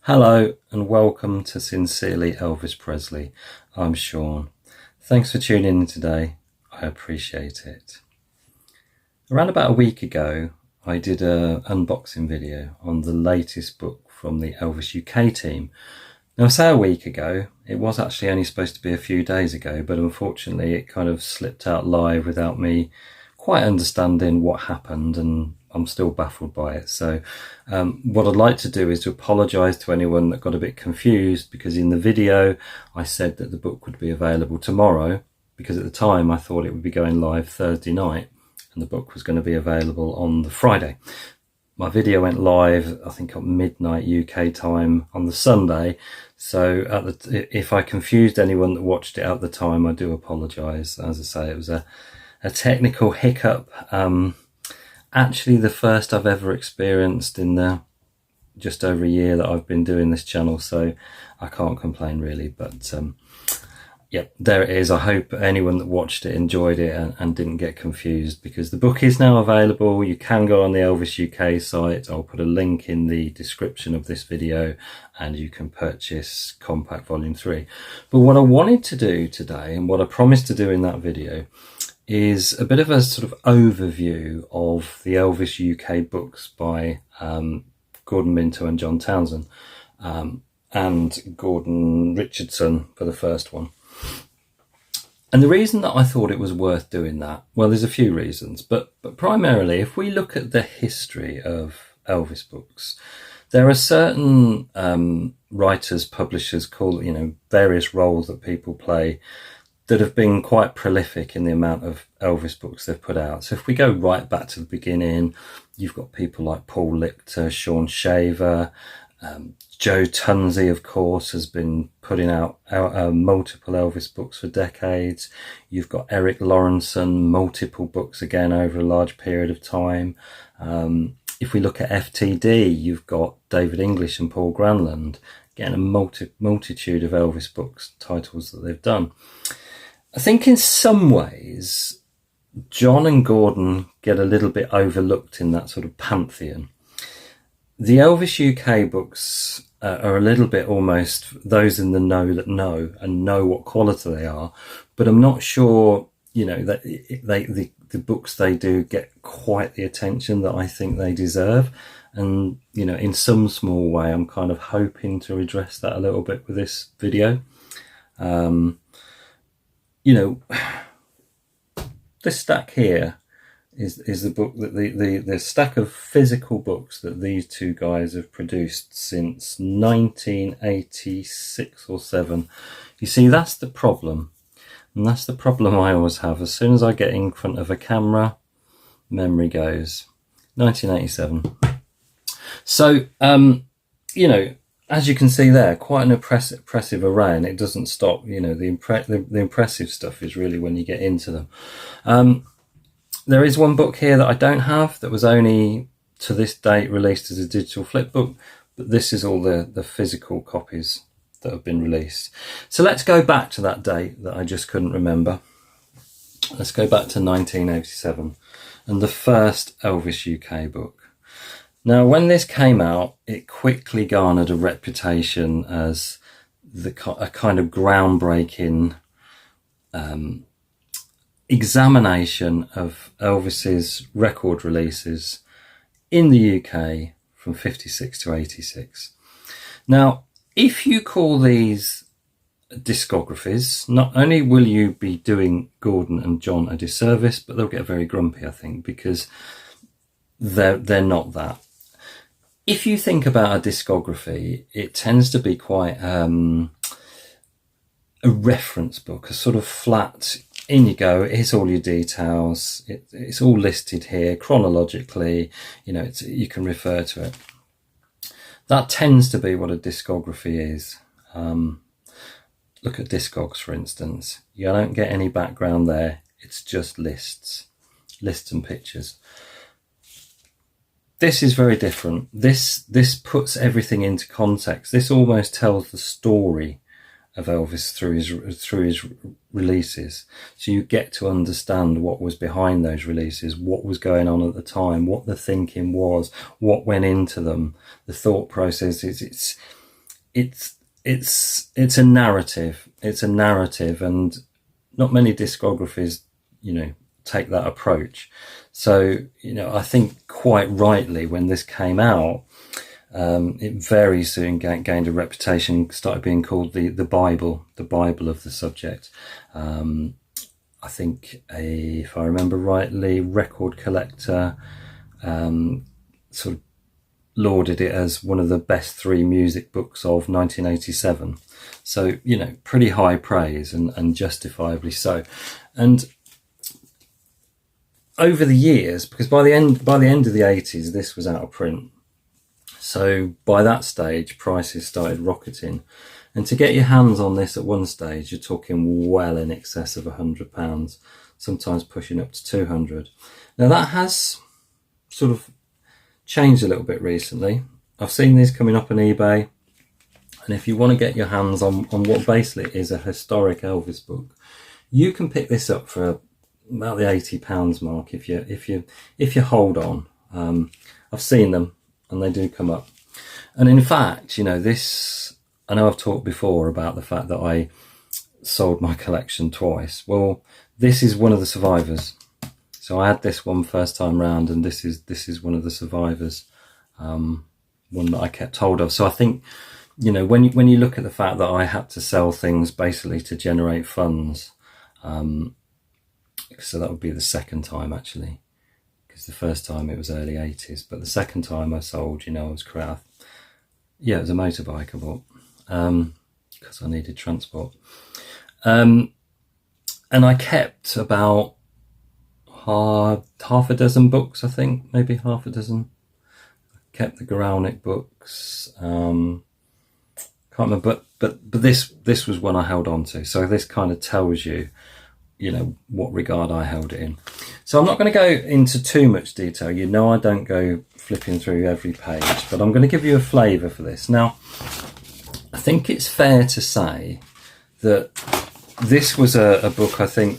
Hello and welcome to Sincerely Elvis Presley. I'm Sean. Thanks for tuning in today. I appreciate it. Around about a week ago, I did an unboxing video on the latest book from the Elvis UK team. Now I say a week ago, it was actually only supposed to be a few days ago, but unfortunately it kind of slipped out live without me quite understanding what happened, and I'm still baffled by it. So what I'd like to do is to apologise to anyone that got a bit confused, because in the video I said that the book would be available tomorrow, because at the time I thought it would be going live Thursday night and the book was going to be available on the Friday. My video went live, I think at midnight UK time on the Sunday. So if I confused anyone that watched it at the time, I do apologise. As I say, it was a technical hiccup. Actually the first I've ever experienced in the just over a year that I've been doing this channel, so I can't complain really. But yeah, there it is. I hope anyone that watched it enjoyed it and didn't get confused, because the book is now available. You can go on the Elvis UK site. I'll put a link in the description of this video and you can purchase Compact Volume 3. But what I wanted to do today, and what I promised to do in that video, is a bit of a sort of overview of the Elvis UK books by Gordon Minto and John Townson, and Gordon Richardson for the first one. And the reason that I thought it was worth doing that, well, there's a few reasons, but primarily if we look at the history of Elvis books, there are certain writers, publishers, various roles that people play that have been quite prolific in the amount of Elvis books they've put out. So if we go right back to the beginning, you've got people like Paul Lichter, Sean Shaver, Joe Tunzi, of course, has been putting out multiple Elvis books for decades. You've got Eric Lawrenson, multiple books again over a large period of time. If we look at FTD, you've got David English and Paul Granlund, again a multitude of Elvis books titles that they've done. I think in some ways, John and Gordon get a little bit overlooked in that sort of pantheon. The Elvis UK books are a little bit almost those in the know that know and know what quality they are, but I'm not sure, that the books they do get quite the attention that I think they deserve. And, in some small way, I'm kind of hoping to address that a little bit with this video. This stack here is the book that the stack of physical books that these two guys have produced since 1986 or 7. You see, that's the problem, and that's the problem I always have. As soon as I get in front of a camera, memory goes. 1987. So as you can see there, quite an impressive array, and it doesn't stop. The impressive stuff is really when you get into them. There is one book here that I don't have, that was only to this date released as a digital flip book, but this is all the physical copies that have been released. So let's go back to that date that I just couldn't remember. Let's go back to 1987 and the first Elvis UK book. Now, when this came out, it quickly garnered a reputation as a kind of groundbreaking examination of Elvis's record releases in the UK from 56 to 86. Now, if you call these discographies, not only will you be doing Gordon and John a disservice, but they'll get very grumpy, I think, because they're not that. If you think about a discography, it tends to be quite a reference book, a sort of flat, in you go, here's all your details, it's all listed here chronologically, you can refer to it. That tends to be what a discography is. Look at Discogs, for instance. You don't get any background there, it's just lists and pictures. This is very different. This puts everything into context. This almost tells the story of Elvis through his releases. So you get to understand what was behind those releases, what was going on at the time, what the thinking was, what went into them, the thought process. it's a narrative. It's a narrative, and not many discographies, take that approach. So, I think quite rightly when this came out, it very soon gained a reputation, started being called the Bible of the subject. I think, if I remember rightly, Record Collector sort of lauded it as one of the best 3 music books of 1987. So, pretty high praise, and justifiably so. And over the years, because by the end of the 80s, this was out of print. So by that stage, prices started rocketing. And to get your hands on this at one stage, you're talking well in excess of £100, sometimes pushing up to 200. Now that has sort of changed a little bit recently. I've seen these coming up on eBay. And if you want to get your hands on what basically is a historic Elvis book, you can pick this up for about the £80 mark if you hold on. I've seen them, and they do come up. And in fact, this, I know I've talked before about the fact that I sold my collection twice. Well, this is one of the survivors. So I had this one first time round, and this is one of the survivors, one that I kept hold of. So I think, when you look at the fact that I had to sell things basically to generate funds, so that would be the second time actually, because the first time it was early 80s, but the second time I sold, I was creative. Yeah, it was a motorbike I bought, because I needed transport. And I kept about half a dozen books, I think, maybe half a dozen. Kept the Graceland books. Can't remember, but this was one I held on to. So this kind of tells you, what regard I held it in. So I'm not going to go into too much detail. I don't go flipping through every page, but I'm going to give you a flavour for this. Now, I think it's fair to say that this was a book, I think,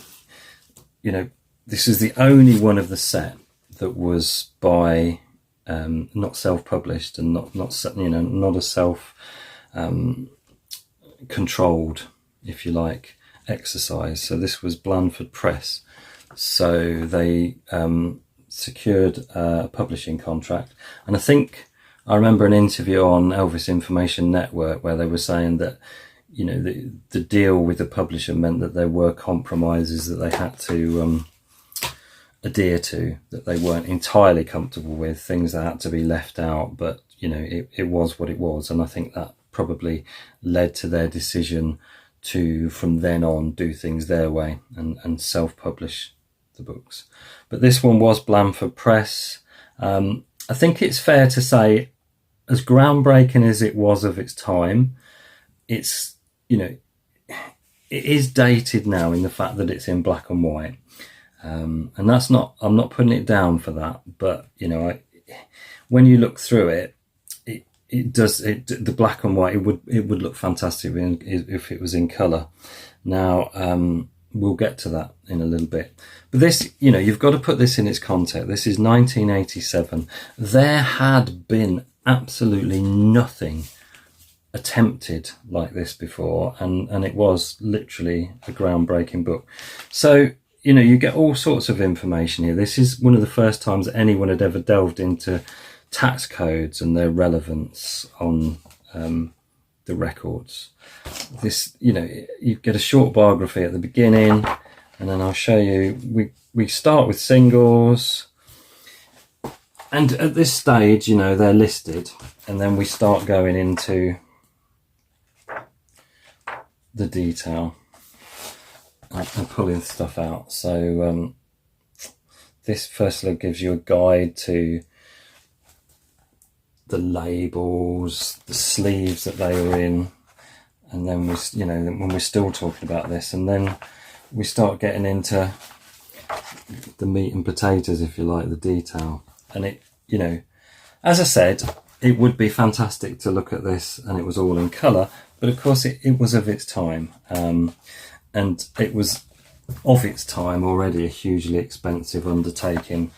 this is the only one of the set that was by not self-published, and not a self controlled, if you like, exercise. So this was Blandford Press. So they secured a publishing contract, and I think I remember an interview on Elvis Information Network where they were saying that the deal with the publisher meant that there were compromises that they had to adhere to, that they weren't entirely comfortable with, things that had to be left out, but it was what it was. And I think that probably led to their decision to, from then on, do things their way and self-publish the books. But this one was Blandford Press. I think it's fair to say, as groundbreaking as it was of its time, it's, it is dated now in the fact that it's in black and white. And that's not, I'm not putting it down for that, but, when you look through it, the black and white, it would look fantastic if it was in colour. Now, we'll get to that in a little bit. But this, you've got to put this in its context. This is 1987. There had been absolutely nothing attempted like this before, and it was literally a groundbreaking book. So, you get all sorts of information here. This is one of the first times that anyone had ever delved into tax codes and their relevance on the records. This, you get a short biography at the beginning, and then I'll show you. We start with singles, and at this stage, they're listed, and then we start going into the detail and pulling stuff out. So this firstly gives you a guide to the labels, the sleeves that they were in, and then when we're still talking about this, and then we start getting into the meat and potatoes, if you like, the detail. And it, as I said, it would be fantastic to look at this and it was all in colour, but of course it was of its time, and it was of its time already a hugely expensive undertaking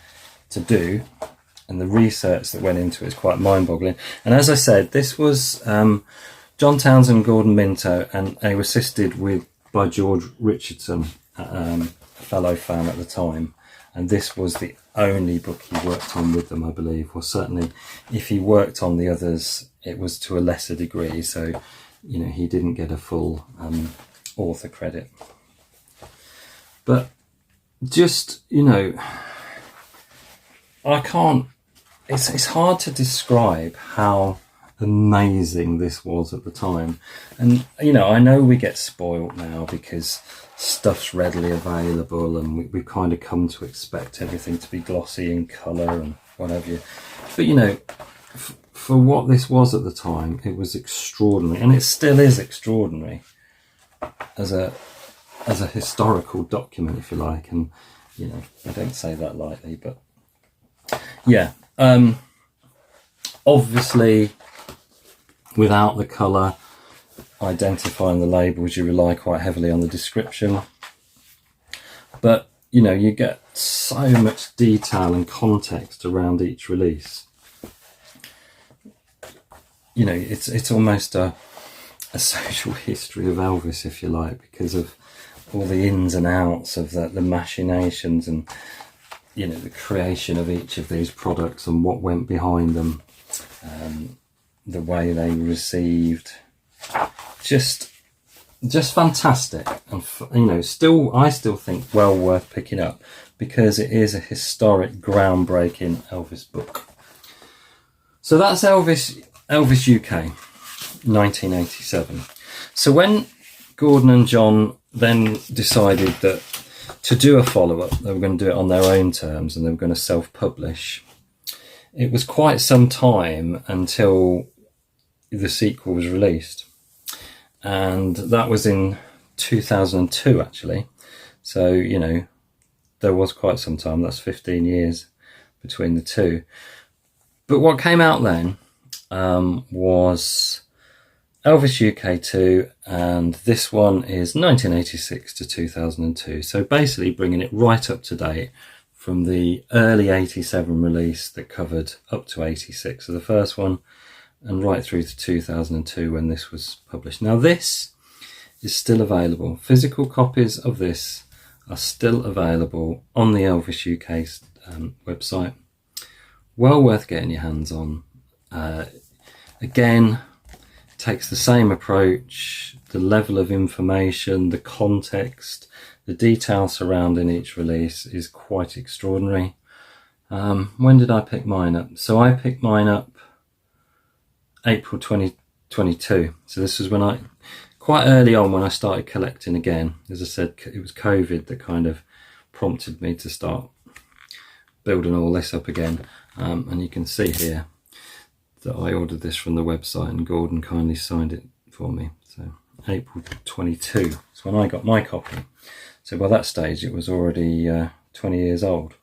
to do. And the research that went into it is quite mind-boggling. And as I said, this was John Townson, Gordon Minto, and they were assisted by George Richardson, a fellow fan at the time. And this was the only book he worked on with them, I believe. Or certainly, if he worked on the others, it was to a lesser degree. So, he didn't get a full author credit. But just, I can't. It's hard to describe how amazing this was at the time. And I know we get spoilt now because stuff's readily available and we've kind of come to expect everything to be glossy in colour and what have you. But for what this was at the time, it was extraordinary, and it still is extraordinary as a historical document, if you like. And I don't say that lightly, but yeah, obviously without the colour identifying the labels, you rely quite heavily on the description. But you get so much detail and context around each release. It's almost a social history of Elvis, if you like, because of all the ins and outs of the machinations and the creation of each of these products and what went behind them, the way they were received. Just fantastic, and I still think well worth picking up, because it is a historic, groundbreaking Elvis book. So that's Elvis UK, 1987. So when Gordon and John then decided that to do a follow-up, they were going to do it on their own terms and they were going to self-publish, it was quite some time until the sequel was released. And that was in 2002, actually. So, there was quite some time. That's 15 years between the two. But what came out then was Elvis UK 2, and this one is 1986 to 2002. So basically bringing it right up to date from the early 87 release that covered up to 86 of the first one, and right through to 2002 when this was published. Now this is still available. Physical copies of this are still available on the Elvis UK website. Well worth getting your hands on. Again, takes the same approach, the level of information, the context, the detail surrounding each release is quite extraordinary. When did I pick mine up? So I picked mine up April 2022. So this was quite early on when I started collecting again. As I said, it was COVID that kind of prompted me to start building all this up again. And you can see here that I ordered this from the website and Gordon kindly signed it for me. So April 22 is when I got my copy. So by that stage it was already 20 years old.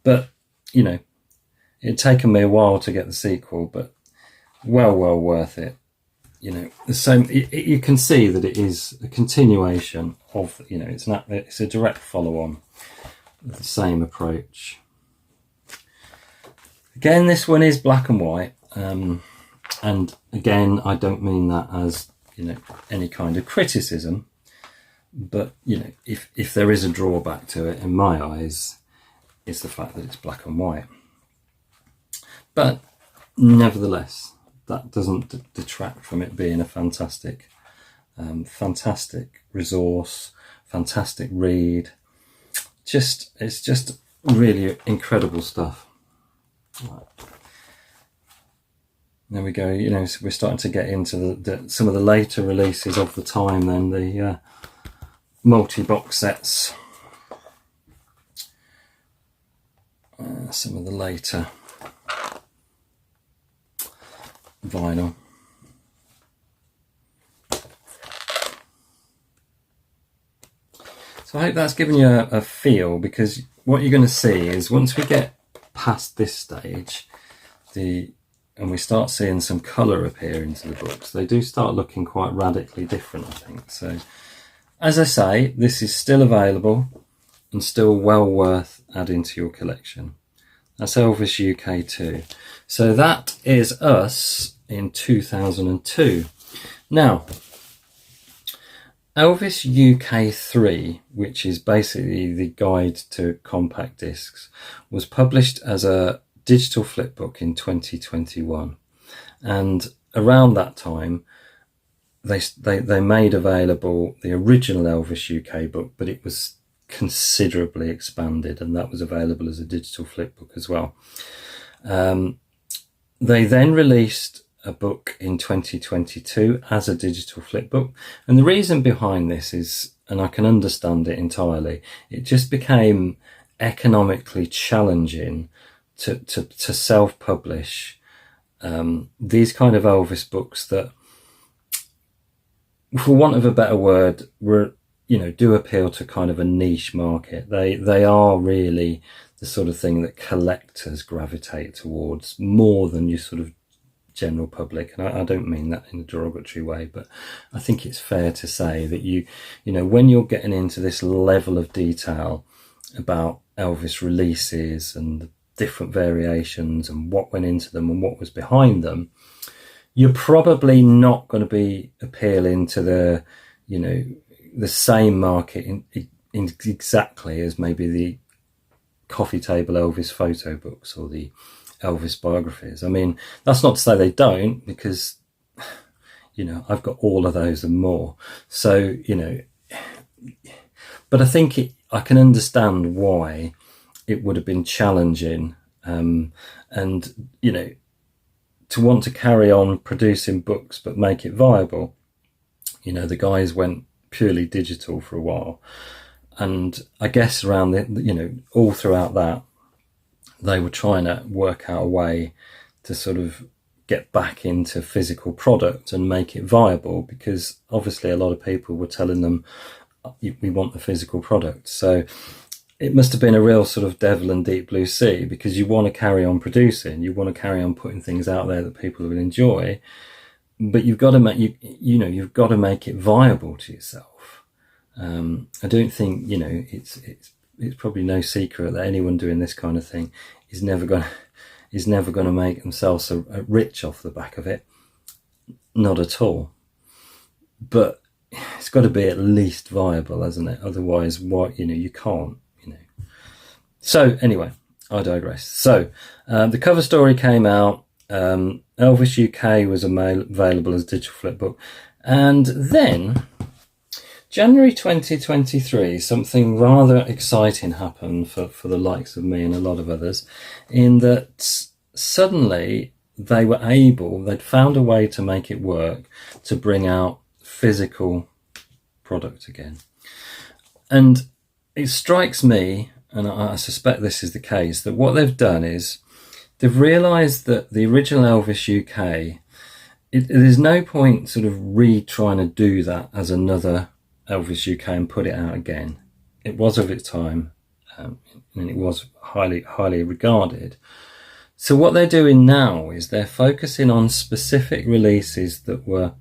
But, it had taken me a while to get the sequel, but well worth it. The same. You can see that it is a continuation of. It's a direct follow-on of the same approach. Again, this one is black and white, and again, I don't mean that as any kind of criticism, but if there is a drawback to it in my eyes, it's the fact that it's black and white. But nevertheless, that doesn't detract from it being a fantastic resource, fantastic read. It's just really incredible stuff. Right. There we go. So we're starting to get into some of the later releases of the time. Then the multi-box sets. Some of the later vinyl. So I hope that's given you a feel, because what you're going to see is once we get past this stage, and we start seeing some colour appear into the books, they do start looking quite radically different, I think. So as I say, this is still available and still well worth adding to your collection. That's Elvis UK 2. So that is us in 2002. Now, Elvis UK 3, which is basically the guide to compact discs, was published as a digital flipbook in 2021. And around that time, they made available the original Elvis UK book, but it was considerably expanded, and that was available as a digital flipbook as well. They then released a book in 2022 as a digital flipbook, and the reason behind this is, and I can understand it entirely, it just became economically challenging to self-publish these kind of Elvis books that, for want of a better word, do appeal to kind of a niche market. They are really the sort of thing that collectors gravitate towards more than your sort of general public. And I don't mean that in a derogatory way, but I think it's fair to say that when you're getting into this level of detail about Elvis releases and the different variations and what went into them and what was behind them, you're probably not going to be appealing to the same market in exactly as maybe the coffee table Elvis photo books or the Elvis biographies. I mean, that's not to say they don't, because I've got all of those and more. So but I think I can understand why it would have been challenging, and to want to carry on producing books but make it viable. The guys went purely digital for a while, and I guess around all throughout that, they were trying to work out a way to sort of get back into physical product and make it viable, because obviously a lot of people were telling them, we want the physical product. So it must have been a real sort of devil and deep blue sea, because you want to carry on producing, you want to carry on putting things out there that people will enjoy, but you've got to make you've got to make it viable to yourself. I don't think it's probably no secret that anyone doing this kind of thing is never going to make themselves rich off the back of it. Not at all. But it's got to be at least viable, hasn't it? Otherwise, you can't. So anyway, I digress. So the cover story came out. Elvis UK was available as a digital flipbook, and then January 2023, something rather exciting happened for the likes of me and a lot of others, in that suddenly they'd found a way to make it work to bring out physical product again. And it strikes me, and I suspect this is the case, that what they've done is they've realised that the original Elvis UK, there's no point sort of trying to do that as another Elvis UK and put it out again. It was of its time, and it was highly regarded. So what they're doing now is they're focusing on specific releases that were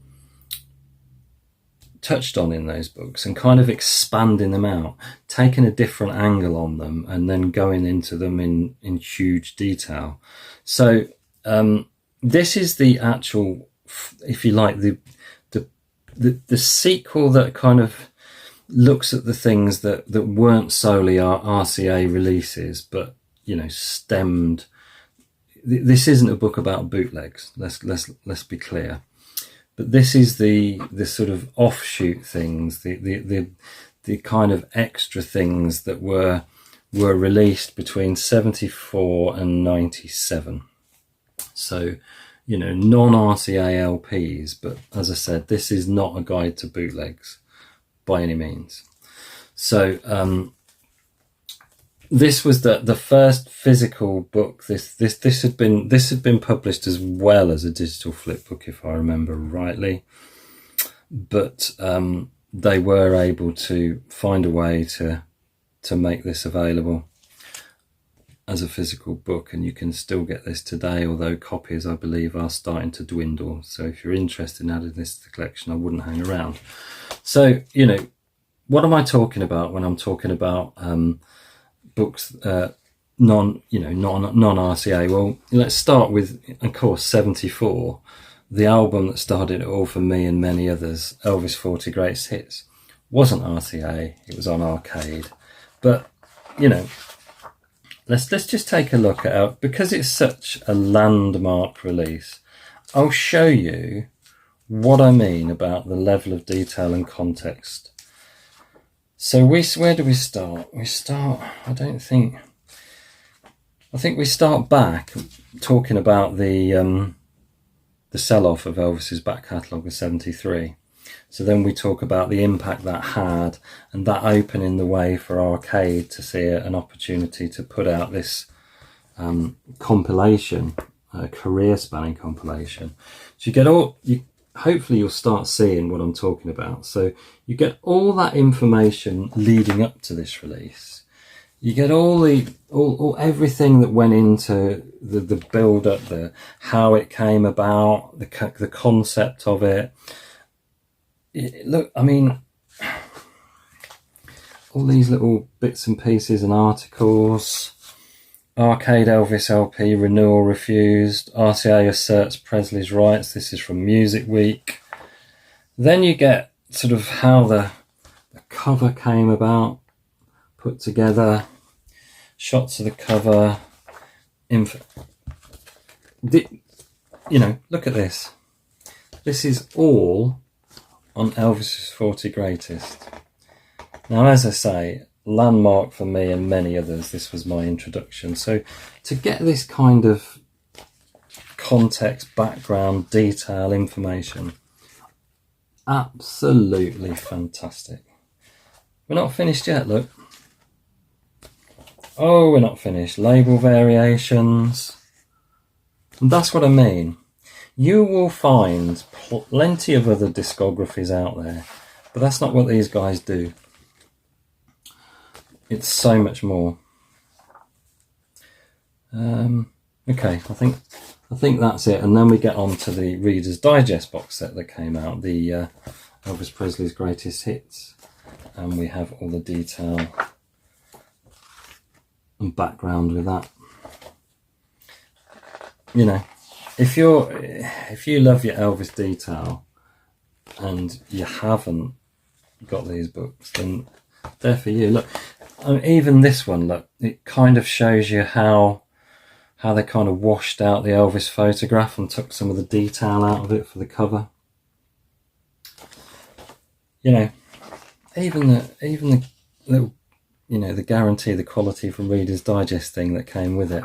touched on in those books and kind of expanding them out, taking a different angle on them, and then going into them in huge detail. So this is the actual, if you like, the sequel that kind of looks at the things that weren't solely our RCA releases, but stemmed. This isn't a book about bootlegs. Let's be clear. But this is the sort of offshoot things, the kind of extra things that were released between 74 and 97. So, non-RCA LPs, but as I said, this is not a guide to bootlegs by any means. So this was the first physical book. This had been published as well as a digital flipbook, if I remember rightly. But they were able to find a way to make this available as a physical book, and you can still get this today, although copies, I believe, are starting to dwindle. So if you're interested in adding this to the collection, I wouldn't hang around. So, what am I talking about when I'm talking about books non-RCA? Well, let's start with, of course, 74. the album that started it all for me and many others, Elvis 40 Greatest Hits, wasn't RCA, it was on Arcade. But, you know, let's just take a look at it. Because it's such a landmark release, I'll show you what I mean about the level of detail and context. So where do we start? I think we start back talking about the sell-off of Elvis's back catalogue of 73. So then we talk about the impact that had, and that opening the way for Arcade to see an opportunity to put out this compilation, a career-spanning compilation. So you get hopefully you'll start seeing what I'm talking about. So you get all that information leading up to this release. You get all everything that went into the build up, how it came about, the concept of it. Look, I mean, all these little bits and pieces and articles. Arcade Elvis LP renewal refused. RCA asserts Presley's rights. This is from Music Week. Then you get sort of how the cover came about, put together, shots of the cover. Look at this. This is all on Elvis's 40 Greatest. Now, as I say, landmark for me and many others. This was my introduction. So to get this kind of context, background, detail, information, absolutely fantastic. We're not finished yet, look. Oh, we're not finished. Label variations. And that's what I mean. You will find plenty of other discographies out there, but that's not what these guys do. It's so much more. Okay, I think that's it. And then we get on to the Reader's Digest box set that came out, the Elvis Presley's Greatest Hits, and we have all the detail and background with that. You know, if you love your Elvis detail and you haven't got these books, then they're for you. Look, even this one, look, it kind of shows you how they kind of washed out the Elvis photograph and took some of the detail out of it for the cover. You know, even the little, you know, the guarantee, the quality from Reader's Digest thing that came with it.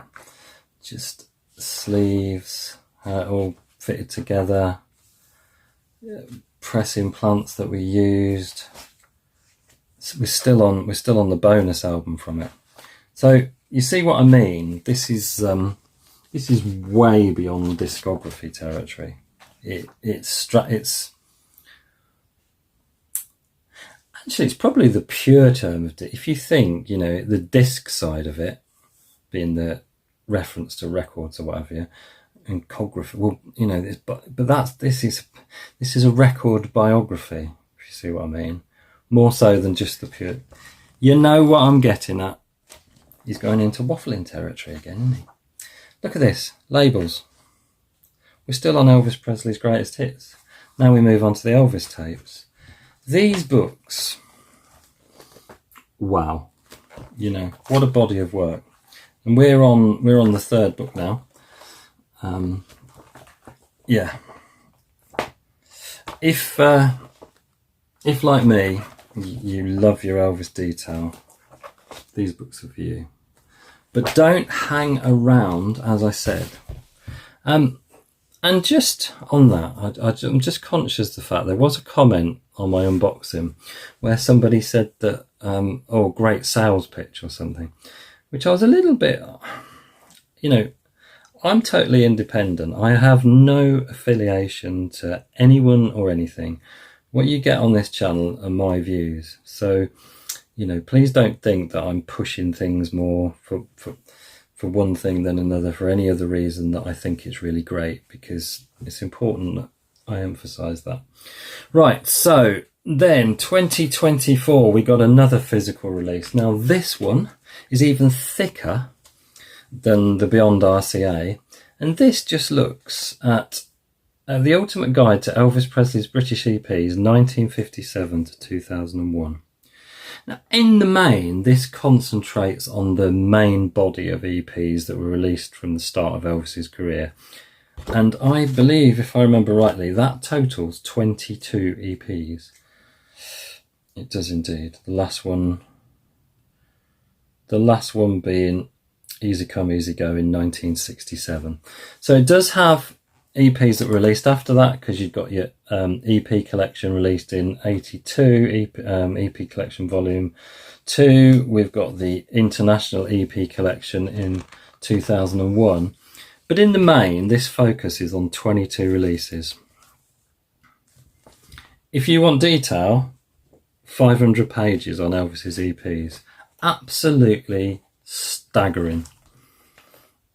Just sleeves, how it all fitted together, press implants that we used. We're still on the bonus album from it. So you see what I mean? This is way beyond discography territory. It's actually, it's probably the pure term of it. If you think, you know, the disc side of it being the reference to records or whatever, and discography, well, you know, this is a record biography, if you see what I mean. More so than just the pure. You know what I'm getting at. He's going into waffling territory again, isn't he? Look at this. Labels. We're still on Elvis Presley's Greatest Hits. Now we move on to the Elvis tapes. These books. Wow. You know, what a body of work. And we're on the third book now. Yeah. If like me, you love your Elvis detail, these books are for you. But don't hang around, as I said. And just on that, I'm just conscious of the fact there was a comment on my unboxing where somebody said that, oh, great sales pitch or something, which I was a little bit, you know, I'm totally independent. I have no affiliation to anyone or anything. What you get on this channel are my views. So, you know, please don't think that I'm pushing things more for one thing than another for any other reason that I think it's really great, because it's important that I emphasize that. Right, so then 2024, we got another physical release. Now this one is even thicker than the Beyond RCA, and this just looks at The Ultimate Guide to Elvis Presley's British EPs, 1957 to 2001. Now, in the main, this concentrates on the main body of EPs that were released from the start of Elvis's career. And I believe, if I remember rightly, that totals 22 EPs. It does indeed. The last one being Easy Come, Easy Go in 1967. So it does have EPs that were released after that, because you've got your EP collection released in 82, EP collection volume 2. We've got the international EP collection in 2001. But in the main, this focuses on 22 releases. If you want detail, 500 pages on Elvis's EPs. Absolutely staggering.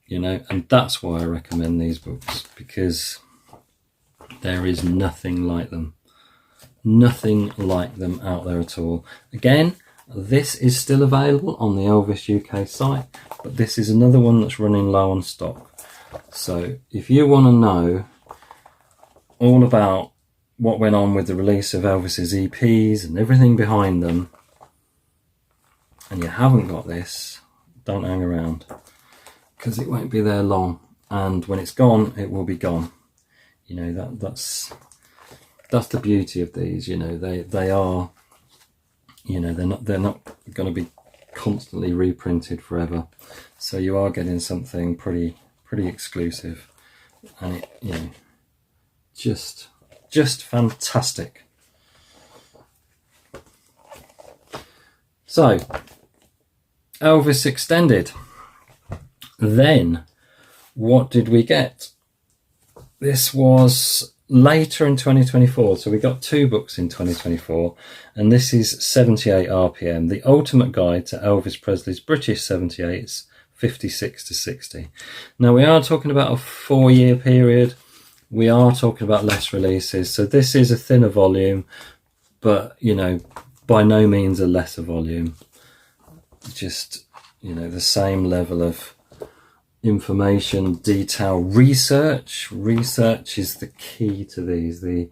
You know, and that's why I recommend these books, because there is nothing like them. Nothing like them out there at all. Again, this is still available on the Elvis UK site, but this is another one that's running low on stock. So if you want to know all about what went on with the release of Elvis's EPs and everything behind them, and you haven't got this, don't hang around, because it won't be there long, and when it's gone, it will be gone. You know, that's the beauty of these. You know, they are, you know, they're not going to be constantly reprinted forever, so you are getting something pretty exclusive, and it, you know, just fantastic. So Elvis Extended. Then what did we get? This was later in 2024, so we got 2 books in 2024, and this is 78 RPM, the Ultimate Guide to Elvis Presley's British 78s, 56 to 60. Now, we are talking about a 4-year period. We are talking about less releases, so this is a thinner volume, but, you know, by no means a lesser volume. Just, you know, the same level of information, detail, research. Research is the key to these. The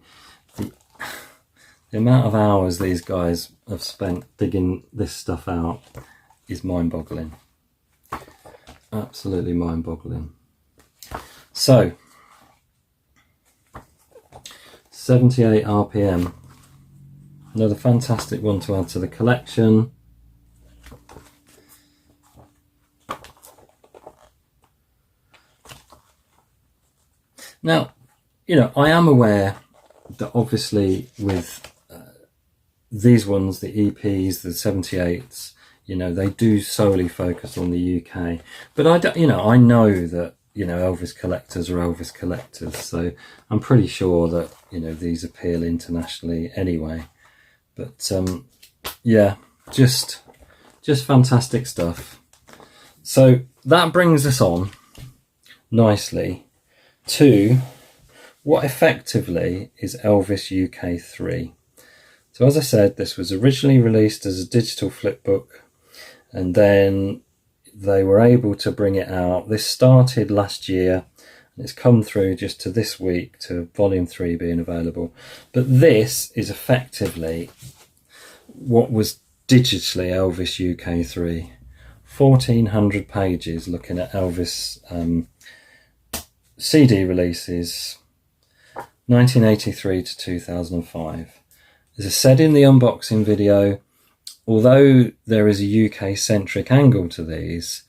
amount of hours these guys have spent digging this stuff out is mind-boggling. Absolutely mind-boggling. So 78 RPM, another fantastic one to add to the collection. Now, you know, I am aware that obviously with these ones, the EPs, the 78s, you know, they do solely focus on the UK. But I know that, you know, Elvis collectors are Elvis collectors, so I'm pretty sure that, you know, these appeal internationally anyway. But yeah, just fantastic stuff. So that brings us on nicely to what effectively is Elvis UK 3. So as I said, this was originally released as a digital flipbook, and then they were able to bring it out. This started last year, and it's come through just to this week to volume 3 being available. But this is effectively what was digitally Elvis UK 3. 1,400 pages looking at Elvis CD releases 1983 to 2005. As I said in the unboxing video, although there is a UK-centric angle to these,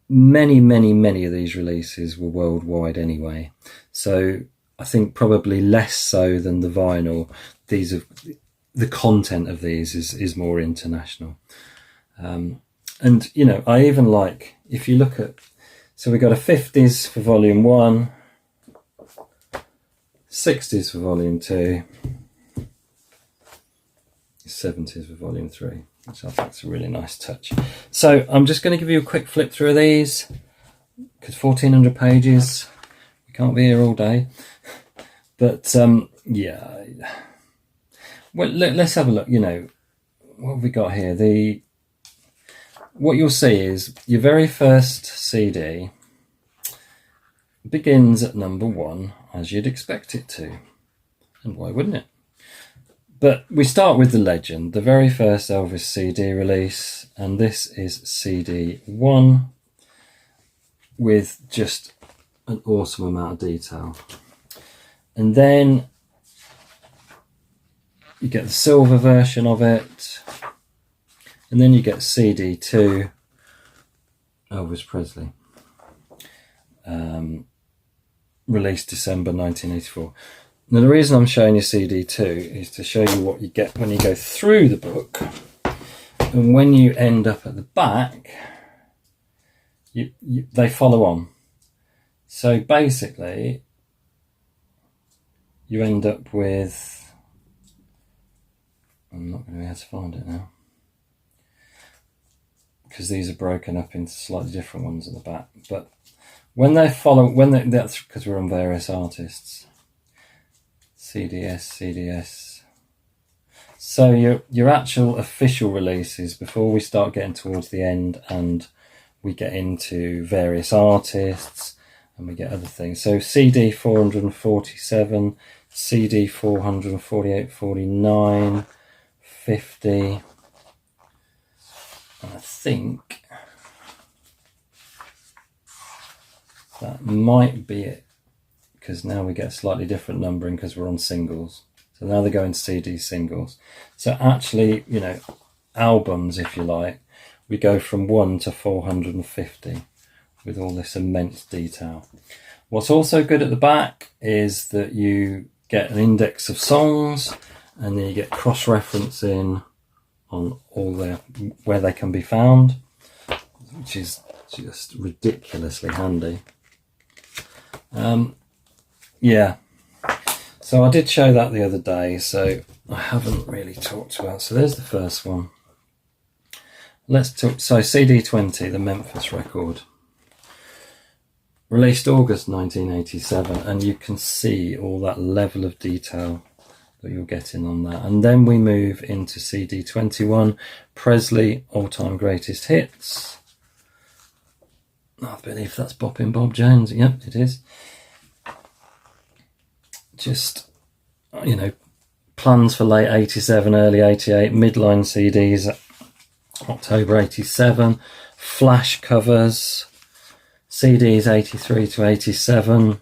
many of these releases were worldwide anyway. So I think probably less so than the vinyl. The content of these is more international. And, you know, I even like, if you look at, so we got a 50s for volume 1, 60s for volume 2, 70s for volume 3, which I think is a really nice touch. So I'm just going to give you a quick flip through of these, because 1,400 pages, we can't be here all day. But yeah, well, let's have a look. You know, what have we got here? What you'll see is your very first CD begins at number 1 as you'd expect it to. And why wouldn't it? But we start with the legend, the very first Elvis CD release, and this is CD 1 with just an awesome amount of detail. And then you get the silver version of it, and then you get CD 2, Elvis Presley, released December 1984. Now the reason I'm showing you CD 2 is to show you what you get when you go through the book, and when you end up at the back, they follow on. So basically you end up with, I'm not going to be able to find it now because these are broken up into slightly different ones at the back, but when they follow, that's because we're on various artists, CDS. So your actual official releases, before we start getting towards the end and we get into various artists and we get other things. So CD 447, CD 448, 49, 50. And I think that might be it, because now we get slightly different numbering because we're on singles. So now they're going CD singles. So actually, you know, albums, if you like, we go from 1 to 450 with all this immense detail. What's also good at the back is that you get an index of songs, and then you get cross-referencing on all where they can be found, which is just ridiculously handy. Yeah, so I did show that the other day, so I haven't really talked about. So there's the first one. Let's talk. So CD 20, the Memphis record, released August 1987, and you can see all that level of detail that you're getting on that. And then we move into CD 21, Presley All-Time Greatest Hits. I believe that's Boppin' Bob Jones. Yep, it is. Just, you know, plans for late 87, early 88, midline CDs, October 87, flash covers, CDs 83 to 87,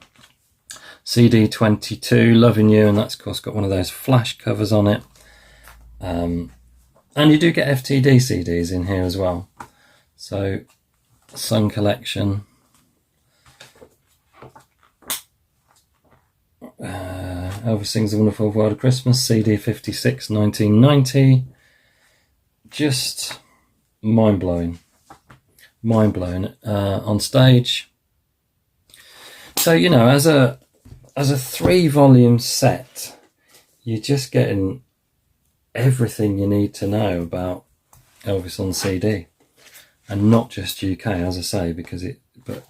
CD 22, Loving You, and that's of course got one of those flash covers on it. And you do get FTD CDs in here as well. So, Sun Collection, Elvis Sings the Wonderful World of Christmas, CD 56, 1990. Just mind-blowing. Mind-blowing on stage. So, you know, as a 3-volume set, you're just getting everything you need to know about Elvis on CD. And not just UK, as I say, but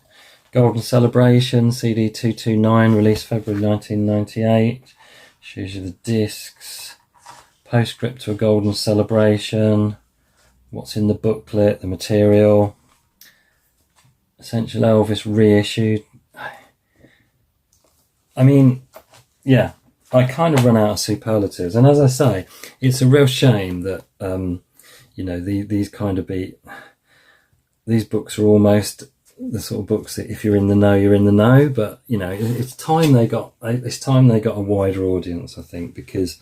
Golden Celebration, CD 229, released February 1998. Shows you the discs. Postscript to a Golden Celebration. What's in the booklet, the material. Essential Elvis reissued. I mean, yeah, I kind of run out of superlatives. And as I say, it's a real shame that, you know, these books are almost the sort of books that if you're in the know, you're in the know. But, you know, it's time they got a wider audience, I think, because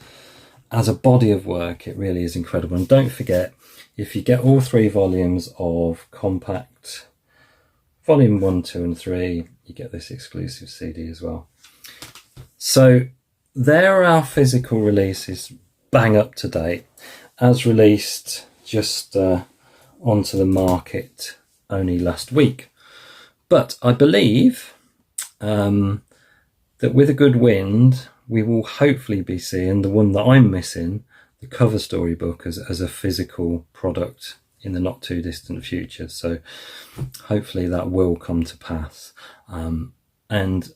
as a body of work, it really is incredible. And don't forget, if you get all 3 volumes of Compact, Volume 1, 2 and 3, you get this exclusive CD as well. So there are our physical releases, bang up to date, as released just onto the market only last week. But I believe that with a good wind, we will hopefully be seeing the one that I'm missing, the cover story book, as a physical product in the not too distant future. So hopefully that will come to pass. And,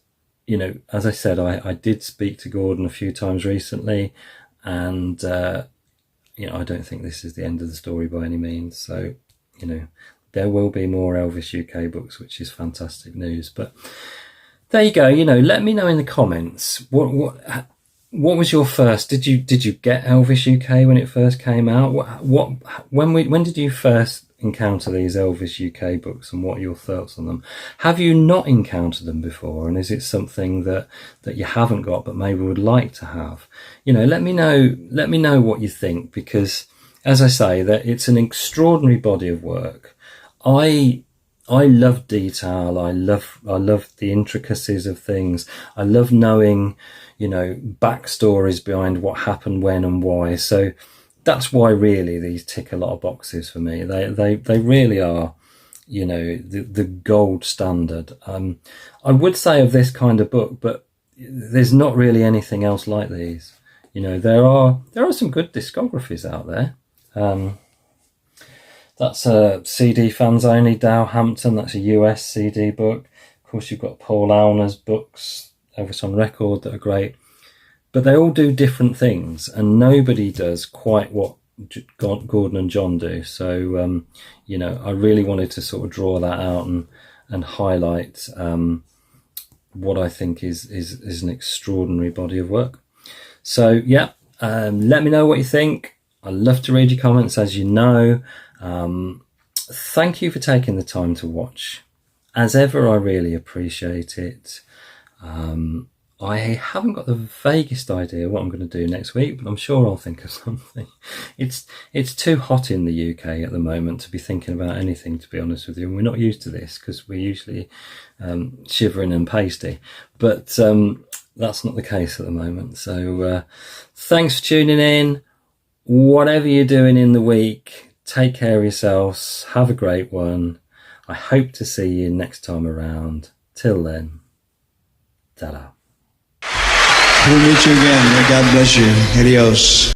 you know, as I said, I did speak to Gordon a few times recently, and, you know, I don't think this is the end of the story by any means. So, you know, there will be more Elvis UK books, which is fantastic news. But there you go. Let me know in the comments what was your first? Did you get Elvis UK when it first came out? When did you first encounter these Elvis UK books, and what are your thoughts on them? Have you not encountered them before, and is it something that you haven't got but maybe would like to have? Let me know what you think, because as I say, that it's an extraordinary body of work. I love detail. I love the intricacies of things. I love knowing, backstories behind what happened when and why. So that's why really these tick a lot of boxes for me. They really are, the gold standard. I would say of this kind of book, but there's not really anything else like these. There are some good discographies out there. That's a CD Fans Only, Townson. That's a US CD book. Of course, you've got Paul Auner's books, Elvis on Record, that are great. But they all do different things, and nobody does quite what Gordon and John do. So, I really wanted to sort of draw that out and highlight what I think is an extraordinary body of work. So, yeah, let me know what you think. I love to read your comments, as you know. Thank you for taking the time to watch. As ever, I really appreciate it. I haven't got the vaguest idea what I'm going to do next week, but I'm sure I'll think of something. It's too hot in the UK at the moment to be thinking about anything, to be honest with you, and we're not used to this because we're usually shivering and pasty. But that's not the case at the moment. So thanks for tuning in. Whatever you're doing in the week, take care of yourselves. Have a great one. I hope to see you next time around. Till then, ta-da. We'll meet you again. May God bless you. Adios.